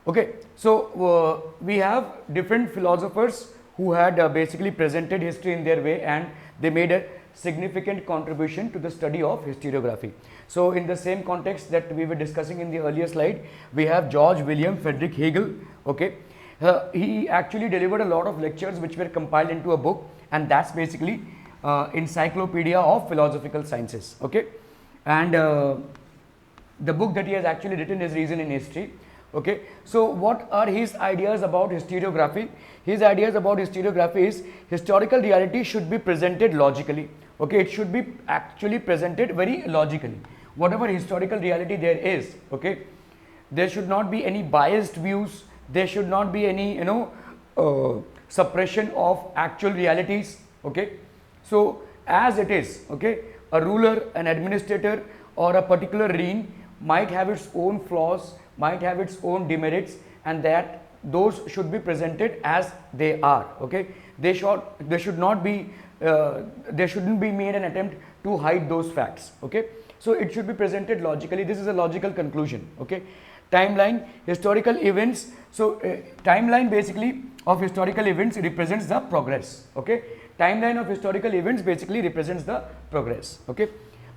Okay, so we have different philosophers who had basically presented history in their way, and they made a significant contribution to the study of historiography. So in the same context that we were discussing in the earlier slide, we have George William Frederick Hegel. Okay, he actually delivered a lot of lectures which were compiled into a book, and that's basically Encyclopedia of Philosophical Sciences. Okay, and the book that he has actually written is Reason in History. Okay, so what are his ideas about historiography? His ideas about historiography is historical reality should be presented logically. Okay, it should be actually presented very logically. Whatever historical reality there is, okay, there should not be any biased views. There should not be any suppression of actual realities. Okay, so as it is, okay, a ruler, an administrator, or a particular reign might have its own flaws, might have its own demerits, and that those should be presented as they are. Okay, they should not be there shouldn't be made an attempt to hide those facts. Okay, so it should be presented logically. This is a logical conclusion. Okay, timeline, historical events. So timeline basically of historical events represents the progress. Okay, timeline of historical events basically represents the progress. Okay,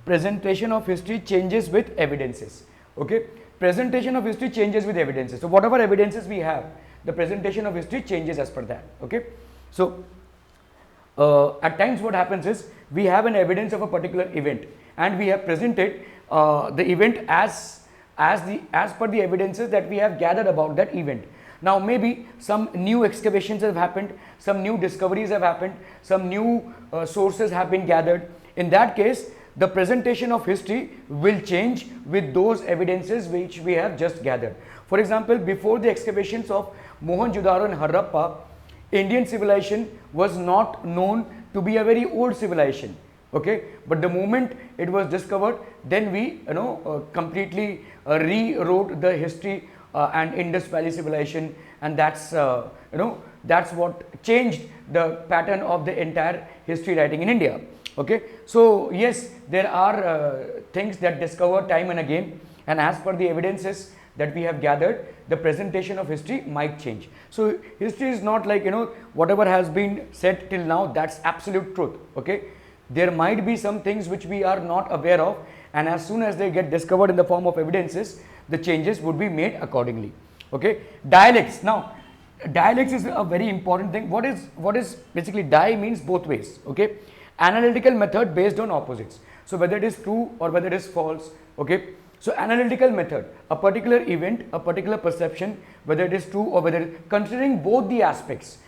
presentation of history changes with evidences. Okay, presentation of history changes with evidences. So whatever evidences we have, the presentation of history changes as per that. Okay, so at times what happens is we have an evidence of a particular event, and we have presented the event as per the evidences that we have gathered about that event. Now maybe some new excavations have happened, some new discoveries have happened, some new sources have been gathered. In that case, the presentation of history will change with those evidences which we have just gathered. For example, before the excavations of Mohenjo-daro and Harappa, Indian civilization was not known to be a very old civilization. Okay, but the moment it was discovered, then we completely rewrote the history and Indus Valley civilization, and that's that's what changed the pattern of the entire history writing in India. Okay, so yes, there are things that discover time and again, and as per the evidences that we have gathered, the presentation of history might change. So history is not like whatever has been said till now, that's absolute truth. Okay, there might be some things which we are not aware of, and as soon as they get discovered in the form of evidences, the changes would be made accordingly. Okay, dialects. Now dialects is a very important thing. What is basically die means both ways. Okay, analytical method based on opposites. So whether it is true or whether it is false. Okay, so analytical method, a particular event, a particular perception, whether it is true or whether considering both the aspects,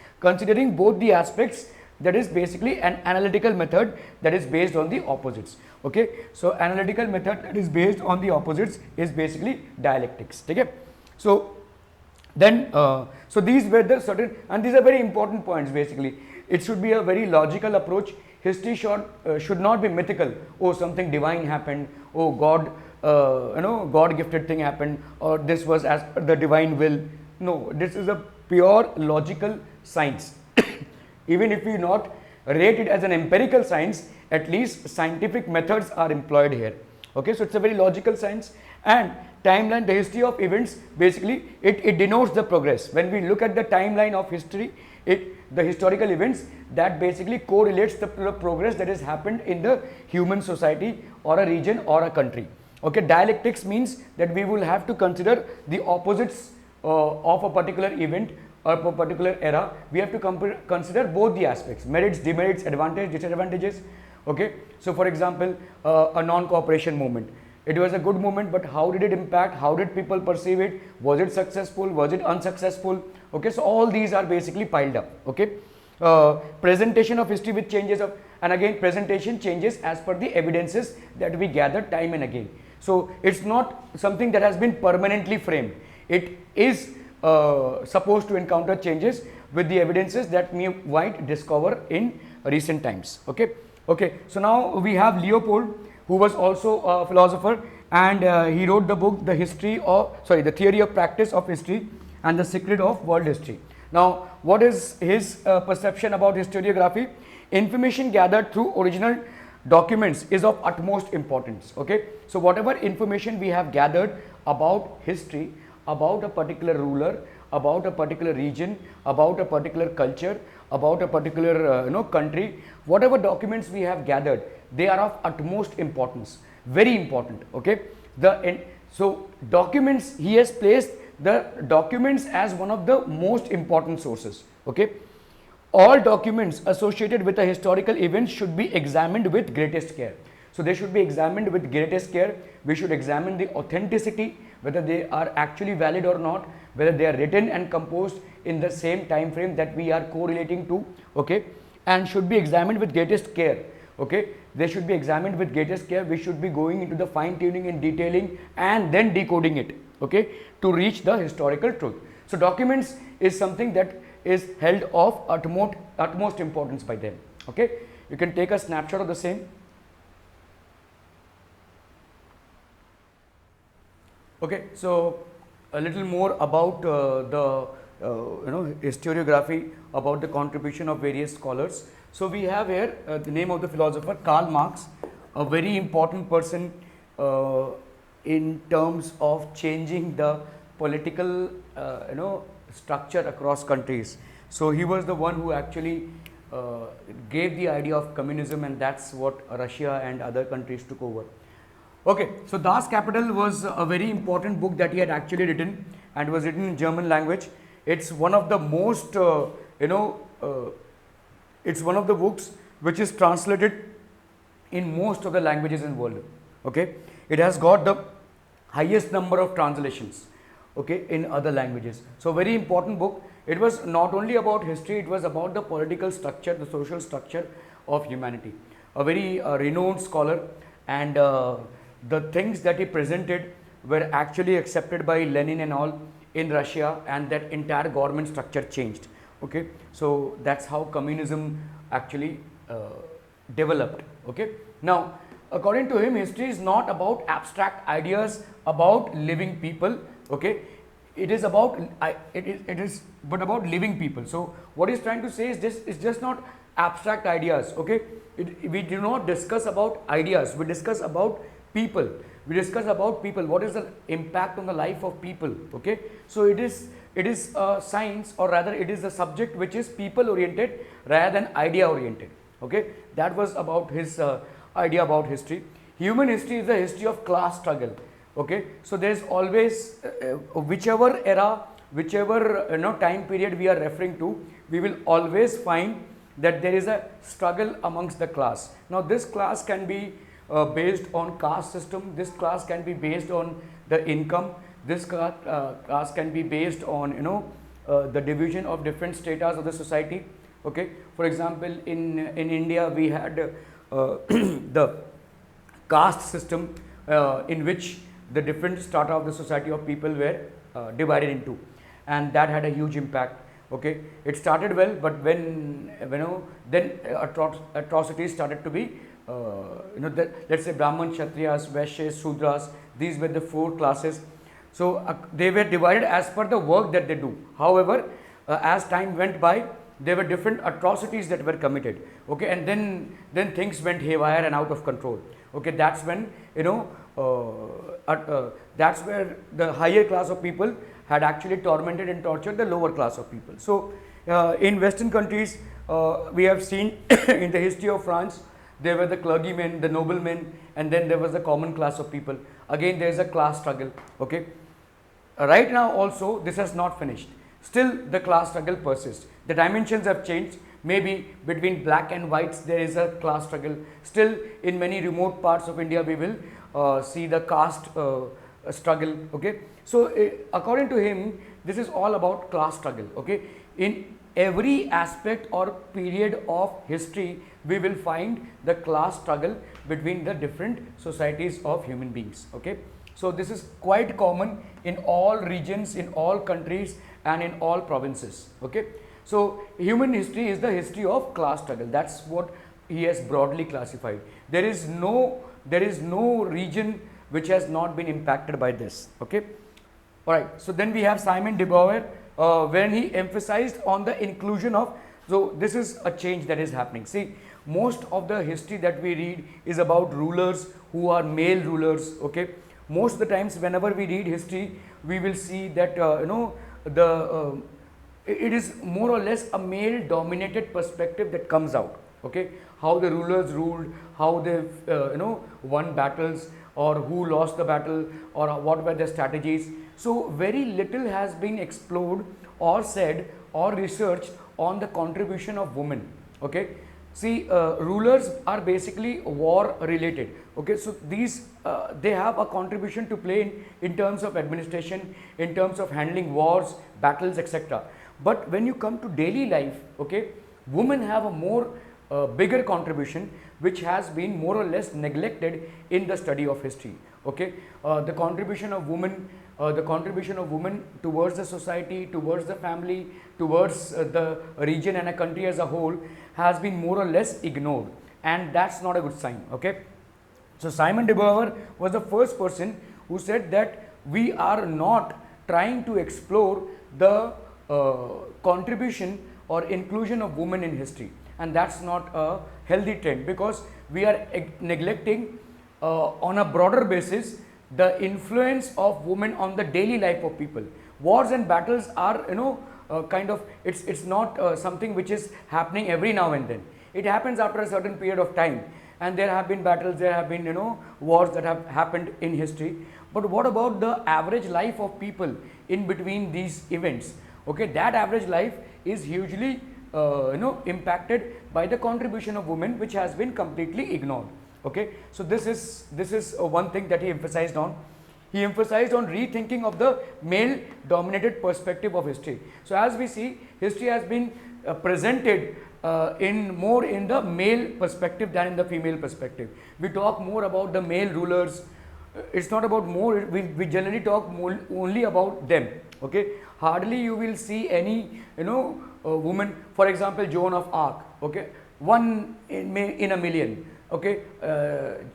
that is basically an analytical method that is based on the opposites. Okay, so analytical method that is based on the opposites is basically dialectics. Okay, so then so these were the certain, and these are very important points. Basically it should be a very logical approach. History should not be mythical. Oh, something divine happened. Oh, God, God gifted thing happened, or this was as per the divine will. No, this is a pure logical science. Even if we not rate it as an empirical science, at least scientific methods are employed here. Okay, so it's a very logical science. And timeline, the history of events, basically it denotes the progress. When we look at the timeline of history, the historical events, that basically correlates the progress that has happened in the human society or a region or a country. Okay, dialectics means that we will have to consider the opposites of a particular event or a particular era. We have to consider both the aspects, merits, demerits, advantages, disadvantages. Okay, so for example, a non-cooperation movement. It was a good movement, but how did it impact? How did people perceive it? Was it successful? Was it unsuccessful? Okay, so all these are basically piled up. Okay, presentation of history with changes of, and again presentation changes as per the evidences that we gather time and again. So it's not something that has been permanently framed. It is supposed to encounter changes with the evidences that we might discover in recent times. Okay, okay. So now we have Leopold, who was also a philosopher, and he wrote the book, The Theory of Practice of History and the Secret of World History. Now, what is his perception about historiography? Information gathered through original documents is of utmost importance. Okay, so whatever information we have gathered about history, about a particular ruler, about a particular region, about a particular culture, about a particular country. Whatever documents we have gathered, they are of utmost importance, very important. Okay, so documents, he has placed the documents as one of the most important sources. Okay, all documents associated with a historical event should be examined with greatest care. So they should be examined with greatest care. We should examine the authenticity, whether they are actually valid or not, whether they are written and composed in the same time frame that we are correlating to. Okay, and should be examined with greatest care. Okay, they should be examined with greatest care. We should be going into the fine tuning and detailing and then decoding it, okay, to reach the historical truth. So documents is something that is held of utmost importance by them. Okay, you can take a snapshot of the same. Okay, so a little more about the historiography, about the contribution of various scholars. So we have here the name of the philosopher Karl Marx, a very important person in terms of changing the political structure across countries. So he was the one who actually gave the idea of communism, and that's what Russia and other countries took over. Okay, so Das Kapital was a very important book that he had actually written, and was written in German language. It's one of the most it's one of the books which is translated in most of the languages in the world. Okay, it has got the highest number of translations, okay, in other languages. So very important book. It was not only about history, it was about the political structure, the social structure of humanity. A very renowned scholar, and the things that he presented were actually accepted by Lenin and all in Russia, and that entire government structure changed. Okay, so that's how communism actually developed. Okay, now according to him, history is not about abstract ideas about living people. Okay, it is about but about living people. So what he's trying to say is this is just not abstract ideas. Okay, we do not discuss about ideas, we discuss about people. We discuss about people, what is the impact on the life of people. Okay, so it is a science, or rather it is a subject which is people oriented rather than idea oriented. Okay, that was about his idea about history. Human history is the history of class struggle. Okay, so there is always whichever era, whichever time period we are referring to, we will always find that there is a struggle amongst the class. Now this class can be based on caste system, this class can be based on the income, this class can be based on the division of different stratas of the society. Okay, for example, in India we had the caste system in which the different strata of the society of people were divided into, and that had a huge impact. Okay, it started well, but when then atrocities started to be let's say Brahman, Kshatriyas, Vaishyas, Shudras, these were the four classes. So they were divided as per the work that they do. However, as time went by, there were different atrocities that were committed. Okay, and then things went haywire and out of control. Okay, that's when that's where the higher class of people had actually tormented and tortured the lower class of people. So in Western countries, we have seen in the history of France, there were the clergymen, the noblemen, and then there was the common class of people. Again, there is a class struggle. Okay, right now also this has not finished. Still the class struggle persists. The dimensions have changed. Maybe between black and whites there is a class struggle. Still in many remote parts of India we will see the caste struggle. Okay, so according to him, this is all about class struggle. Okay, in every aspect or period of history we will find the class struggle between the different societies of human beings. Okay, so this is quite common in all regions, in all countries, and in all provinces. Okay, so human history is the history of class struggle. That's what he has broadly classified. There is no region which has not been impacted by this. Okay, all right. So then we have Simon de Beauvoir, when he emphasized on the inclusion of. So this is a change that is happening. See, most of the history that we read is about rulers who are male rulers. Okay, Most of the times whenever we read history, we will see that it is more or less a male dominated perspective that comes out. Okay, how the rulers ruled, how they won battles, or who lost the battle, or what were their strategies. So very little has been explored or said or researched on the contribution of women. Okay, see, rulers are basically war related. Okay, so these they have a contribution to play in terms of administration, in terms of handling wars, battles, etc. But when you come to daily life, okay, women have a more bigger contribution, which has been more or less neglected in the study of history. Okay, the contribution of women towards the society, towards the family, towards the region and a country as a whole has been more or less ignored, and that's not a good sign. Okay, so Simon de Beauvoir was the first person who said that we are not trying to explore the contribution or inclusion of women in history, and that's not a healthy trend, because we are neglecting on a broader basis the influence of women on the daily life of people. Wars and battles are kind of, it's not something which is happening every now and then. It happens after a certain period of time, and there have been battles, there have been wars that have happened in history. But what about the average life of people in between these events? Okay, that average life is hugely impacted by the contribution of women, which has been completely ignored. Okay, so this is one thing that he emphasized on. He emphasized on rethinking of the male dominated perspective of history. So as we see, history has been presented more in the male perspective than in the female perspective. We talk more about the male rulers. It's not about more, we generally talk only about them. Okay, hardly you will see any woman, for example Joan of Arc, okay, one in a million. Okay,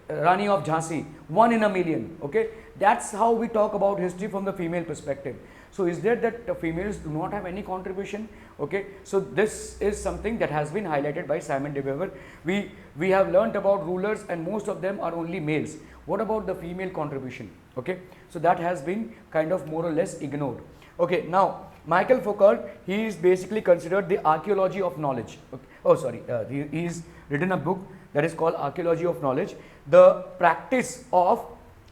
Rani of Jhansi, one in a million. Okay, that's how we talk about history from the female perspective. So is there that females do not have any contribution? Okay, so this is something that has been highlighted by Simon de Beauvoir. We have learnt about rulers, and most of them are only males. What about the female contribution? Okay, so that has been kind of more or less ignored. Okay, now Michael Foucault, he is basically considered the archaeology of knowledge. Okay. Oh sorry, he's written a book that is called Archaeology of Knowledge, the practice of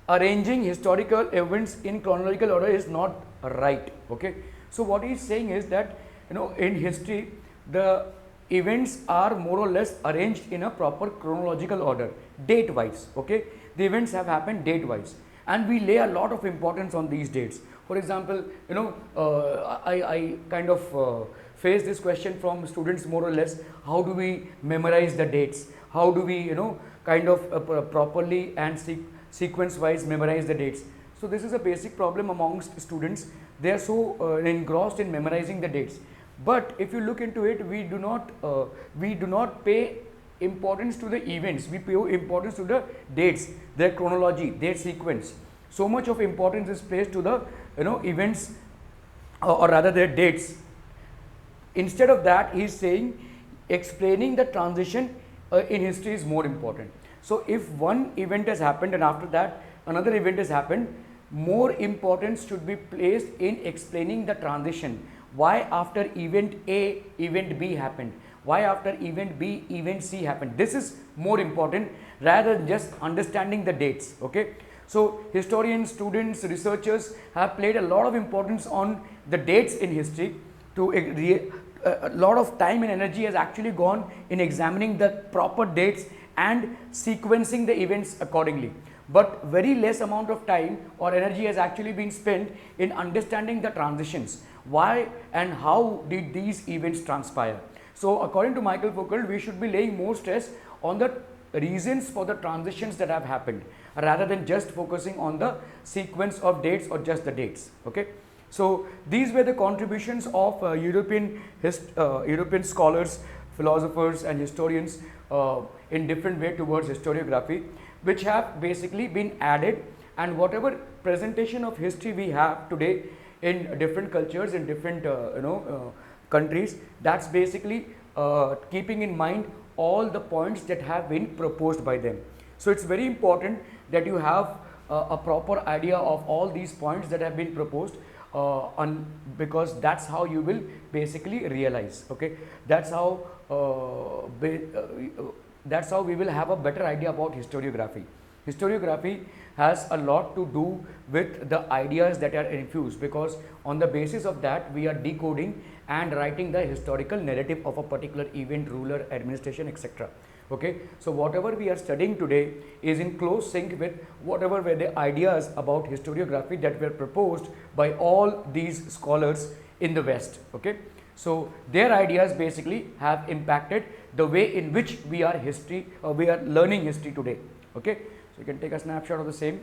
arranging historical events in chronological order is not right. Okay, so what he is saying is that in history the events are more or less arranged in a proper chronological order, date wise. Okay, the events have happened date wise, and we lay a lot of importance on these dates. For example, I kind of face this question from students more or less: how do we memorize the dates? How do we kind of properly and sequence wise memorize the dates? So this is a basic problem amongst students. They are so engrossed in memorizing the dates, but if you look into it, we do not pay importance to the events. We pay importance to the dates, their chronology, their sequence. So much of importance is placed to the events, or rather their dates. Instead of that, he is saying explaining the transition in history is more important. So if one event has happened and after that another event has happened, more importance should be placed in explaining the transition. Why after event A, event B happened? Why after event B, event C happened? This is more important rather than just understanding the dates. Okay, so historians, students, researchers have played a lot of importance on the dates in history. A lot of time and energy has actually gone in examining the proper dates and sequencing the events accordingly, but very less amount of time or energy has actually been spent in understanding the transitions. Why and how did these events transpire? So according to Michael Foucault, we should be laying more stress on the reasons for the transitions that have happened rather than just focusing on the sequence of dates or just the dates. Okay, so these were the contributions of European scholars, philosophers and historians in different way towards historiography, which have basically been added, and whatever presentation of history we have today in different cultures, in different countries, that's basically keeping in mind all the points that have been proposed by them. So it's very important that you have a proper idea of all these points that have been proposed, because that's how you will basically realize, okay, that's how that's how we will have a better idea about historiography. Historiography has a lot to do with the ideas that are infused, because on the basis of that we are decoding and writing the historical narrative of a particular event, ruler, administration, etc. Okay, so whatever we are studying today is in close sync with whatever were the ideas about historiography that were proposed by all these scholars in the West. Okay, so their ideas basically have impacted the way in which we are learning history today. Okay, so you can take a snapshot of the same.